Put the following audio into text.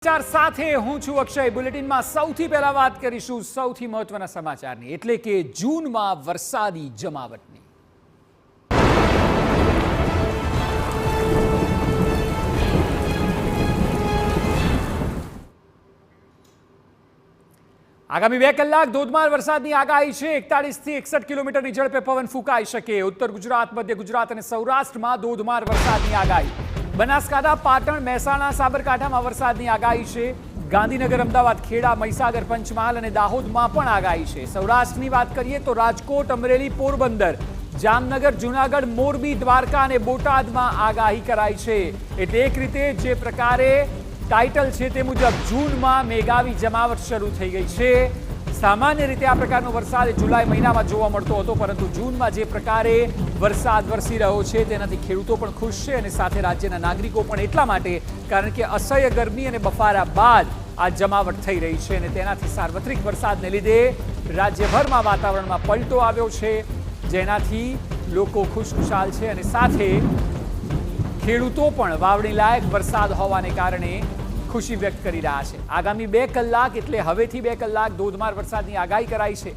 સમાચાર સાથે હું છું અક્ષય। બુલેટિનમાં સૌથી પહેલા વાત કરીશું સૌથી મહત્વના સમાચારની, એટલે કે જૂનમાં વરસાદી જમાવટની। આગામી 2 કલાક ધોધમાર વરસાદની આગાહી છે। 41 થી 61 કિલોમીટરની ઝડપે પવન ફૂંકાઈ શકે। ઉત્તર ગુજરાત, મધ્ય ગુજરાત અને સૌરાષ્ટ્રમાં ધોધમાર વરસાદની આગાહી। બનાસકાંઠા, પાટણ, મહેસાણા, સાબરકાંઠામાં વરસાદની આગાહી છે। ગાંધીનગર, અમદાવાદ, ખેડા, મહીસાગર, પંચમહાલ અને દાહોદમાં પણ આગાહી છે। સૌરાષ્ટ્રની વાત કરીએ તો રાજકોટ, અમરેલી, પોરબંદર, જામનગર, જૂનાગઢ, મોરબી, દ્વારકા અને બોટાદમાં આગાહી કરાઈ છે। એટલે એક રીતે જે પ્રકારે ટાઇટલ છે તે મુજબ જૂનમાં મેઘાવી જમાવટ શરૂ થઈ ગઈ છે। સામાન્ય રીતે આ પ્રકારનો વરસાદ જુલાઈ મહિનામાં જોવા મળતો હતો, પરંતુ જૂનમાં જે પ્રકારે વરસાદ વરસી રહ્યો છે તેનાથી ખેડૂતો પણ ખુશ છે અને સાથે રાજ્યના નાગરિકો પણ, એટલા માટે કારણ કે અસહ્ય ગરમી અને બફારા બાદ આ જમાવટ થઈ રહી છે અને તેનાથી સાર્વત્રિક વરસાદને લીધે રાજ્યભરમાં વાતાવરણમાં પલટો આવ્યો છે, જેનાથી લોકો ખુશખુશાલ છે અને સાથે ખેડૂતો પણ વાવણી લાયક વરસાદ હોવાને કારણે ખુશી વ્યક્ત કરી રહ્યા છે। આગામી 2 કલાક એટલે હવેથી 2 કલાક ધોધમાર વરસાદની આગાહી કરાઈ છે।